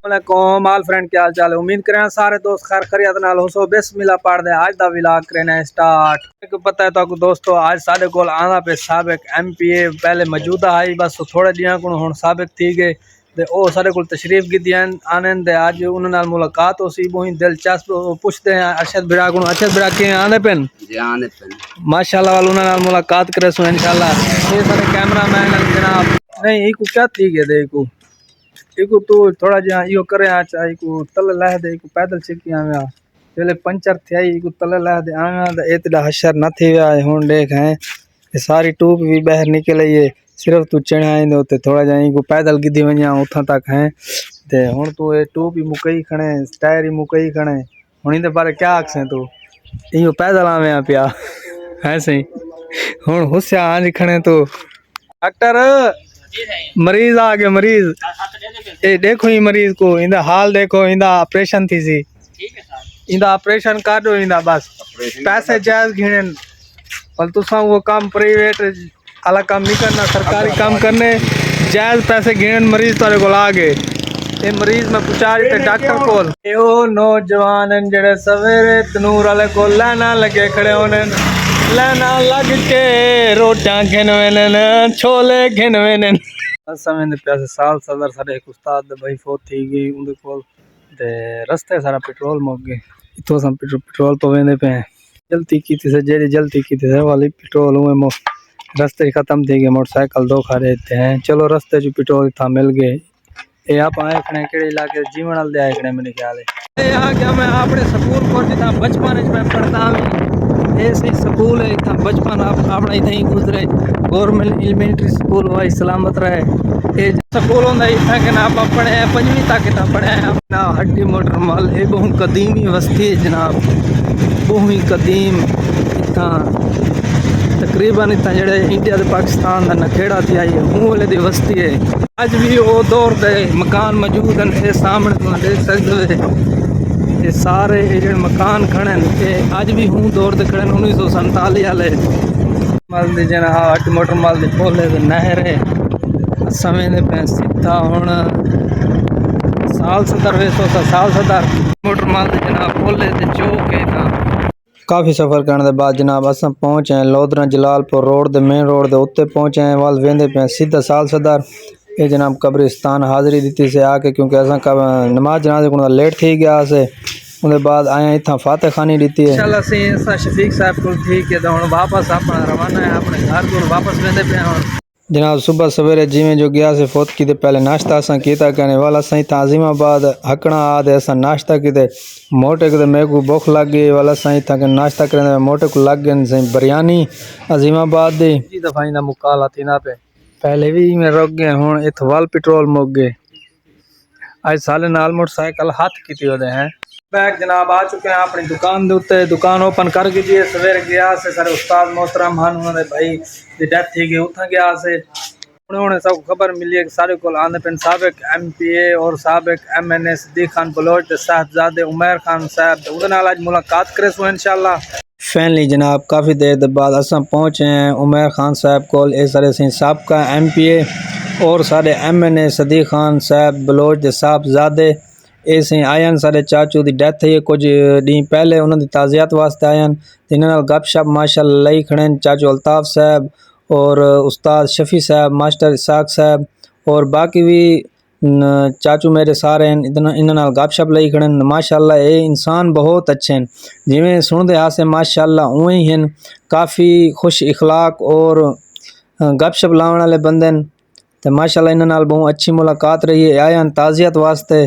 वालेकुम आल फ्रेंड, क्या हाल चाल है। उम्मीद करें सारे दोस्त खैर खैरियत नाल हो। बिस्मिल्लाह पढ़ दे आज दा व्लॉग करना है स्टार्ट। एक पता है तो दोस्तों आज साडे कोल आंदा पे साबिक एमपीए पहले मौजूदा आई बस थोड़े दियां को हुन साबिक थी गए ते ओ साडे कोल तशरीफ कीती आने दे आज उन्हां नाल मुलाकात होसी बहुत दिलचस्प पूछते हैं अरशद बिरा को। अरशद बिरा के आंदे पेन जी आंदे पेन माशाल्लाह वाल उन्हां नाल मुलाकात करे सो इंशाल्लाह। ये सारे कैमरामैन जनाब नहीं इको क्या थी गए दे इको तू थोड़ा जा यो करे आचा इको तले लह दे इको पैदल चिकी आव्या पहले पंचर थे इको तले लह दे आव्या द एतडा हशर न थी व्या हुन देख है ये सारी टूप भी बाहर निकल आई है। सिर्फ तू चढ़ा आइंदे उते थोड़ा जा इको पैदल गिदी वन्या उथा तक है ते हुन तू ए टूप ही मुकई खणे टायर ही मुकई खणे हुन इंदे बारे क्या आखसे तू इयो पैदल आव्या पिया है सही हुन हुस्या आंज खणे तू डॉक्टर मरीज आ गए मरीज ए देखो ही मरीज को इंदा हाल देखो इंदा ऑपरेशन थी सी इंदा ऑपरेशन कर दो इंदा बस पैसे जायज गिनन पर तुसा वो काम प्राइवेट अलग काम नहीं करना सरकारी काम करने जायज पैसे गिनन मरीज तारे को आ गए ए मरीज में पूछा ते डॉक्टर कोल ए ओ नौजवान जड़े सवेरे तनूर वाले को लाना लगे खड़े होने लाना लग के रोटियां खिनवेने छोले खिनवेने समय दे पैसे साल सदर सारे एक उस्ताद दे भाई फौत थी गई उनके कोल ते रस्ते सारा पेट्रोल मुक गए इतो सम पेट्रोल पवेंदे पे जल्दी की से जेडी जल्दी की थे वाली पेट्रोल हुए मो रास्ते खत्म थी गए मोटरसाइकिल दो खा रहे थे चलो रास्ते जो पेट्रोल था मिल गए ये आप आए खड़े केड़े इलाके जीवन वाल दे आए खड़े मेरे ख्याल है ये आ गया मैं अपने स्कूल को जिता बचपन में पढ़ता हूं ऐसे स्कूल है इतना बचपन अपना इतना ही गुजरे गवर्नमेंट एलिमेंट्री स्कूल हुआ सलामत रहे ये स्कूल होंदा इतना के ना आप पढ़े हैं 5वीं तक किताब पढ़े हैं अपना हड्डी मोटर माल ये बहुत कदीमी वस्ती है जनाब बहुत ही कदीम इतना तकरीबन इतना जड़े इंडिया ते पाकिस्तान का नखेड़ा थी आई है वाले दी वस्ती है अज भी वो दौर दे मकान मौजूद हैं ये सामने तुम देख सकते हो ये सारे ये मकान खड़े हैं अज भी हूँ दौर दे खड़े 1947 वाले मल दी जना हट मोटर मल दी पोले ते नहर है समय दे पे सीधा हुन साल सदर वेसो साल सदर मोटर मल दी जना पोले ते चौक है था काफ़ी सफ़र करने के बाद जनाब अस पहुँचे हैं लोधरा जलालपुर रोड दे मेन रोड दे उत्ते पहुँचे हैं वाल वेंदे पे सीधा साल सदर ये जनाब कब्रिस्तान हाज़री दी से आके क्योंकि अस नमाज जनाजे को लेट थी गया से उनके बाद आया इतना फाते खानी दी है इंशाल्लाह से शफीक साहब को ठीक है तो हम वापस अपना रवाना है अपने घर को वापस वेंदे पे जनाब सुबह सवेरे जिमें जो गया से फोत की पहले नाश्ता असा किया कहने वाला सही ताज़ीमाबाद हकना आदे असा नाश्ता किते मोटे को मेरे को भूख लग गई वाला सही था नाश्ता करने मोटे को लग गए सही बिरयानी अजीमाबाद दी दफ़ा इना मुकाला थी ना पे पहले भी में रुक गए हूँ इतवाल पेट्रोल मुक गए आज साले नाल मोटरसाइकिल हाथ की हैं बैग जनाब आ चुके हैं अपनी दुकान दे उत्ते दुकान ओपन कर कीजिए सवेरे गया से सारे उस्ताद मोहतरम हन उन्होंने भाई दी डेथ थी गई उठा गया से उन्होंने सब खबर मिली है कि सारे को आंदे पिन साबिक एमपीए और साबिक एमएनए सिद्दीक खान बलोच ते साहबजादे उमर खान साहब उहदे नाल आज मुलाकात करे सो इंशाल्लाह फैनली जनाब काफ़ी देर के बाद अस पहुँचे हैं उमर खान साहब को सारे सबका एमपीए और सारे एमएनए सिद्दीक खान साहब बलोच के साहबजादे ये सही आयन सारे चाचू की डेथ है कुछ डी पहले उन्होंने ताज़ियात वास्ते आयन इन्होंने गपशप माशाल्लाह लई खड़े चाचू अल्ताफ़ साहब और उस्ताद शफी साहब मास्टर इसाक साहब और बाकी भी चाचू मेरे सारे इन्होंने गपशप लई खड़े माशाल्लाह ये इंसान बहुत अच्छे हैं जिमें सुनते हासे माशाल्लाह उवें ही हैं काफ़ी खुश इखलाक और गपशप लाने वाले बंदे तो माशाल्लाह इन्होंने बहुत अच्छी मुलाकात रही है आयन ताज़ियत वास्ते